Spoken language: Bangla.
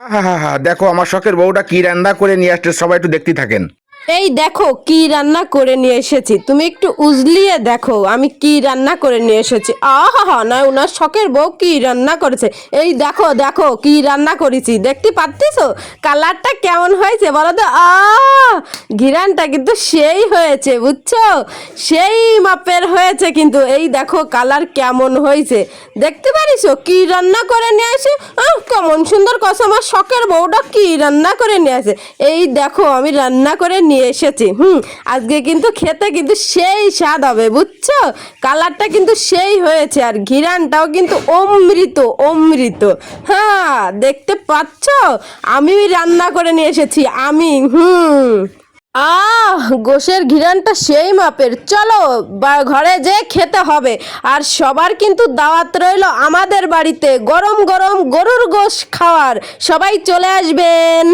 হ্যাঁ হ্যাঁ হ্যাঁ, দেখো আমার শখের বউটা কি রান্না করে নিয়ে আসছে, সবাই একটু দেখতে থাকেন। এই দেখো কি রান্না করে নিয়ে এসেছি, তুমি একটু উজলিয়ে দেখো আমি কি রান্না করে নিয়ে এসেছি। আহা, না ওনার শখের বউ কি রান্না করেছে। এই দেখো দেখো কি রান্না করেছি, দেখতে পাচ্ছিস কালারটা কেমন হয়েছে বলো তো। ঘিরানটা কিন্তু সেই হয়েছে বুঝছো, সেই মাপের হয়েছে কিন্তু। এই দেখো কালার কেমন হয়েছে, দেখতে পারিস কি রান্না করে নিয়ে আসে। কেমন সুন্দর কষা, আমার শখের বউটা কি রান্না করে নিয়ে আসে। এই দেখো আমি রান্না করে নিয়ে এসেছি। আজকে কিন্তু খেতে কিন্তু সেই স্বাদ হবে বুঝছো, কালারটা কিন্তু সেই হয়েছে আর ঘিরানটাও কিন্তু অমৃত অমৃত। হ্যাঁ দেখতে পাচ্ছ, আমি রান্না করে নিয়ে এসেছি আমি। গোশের ঘিরানটা সেই মাপের। চলো ঘরে যে খেতে হবে। আর সবার কিন্তু দাওয়াত রইলো আমাদের বাড়িতে গরম গরম গরুর গোশ খাওয়ার, সবাই চলে আসবেন।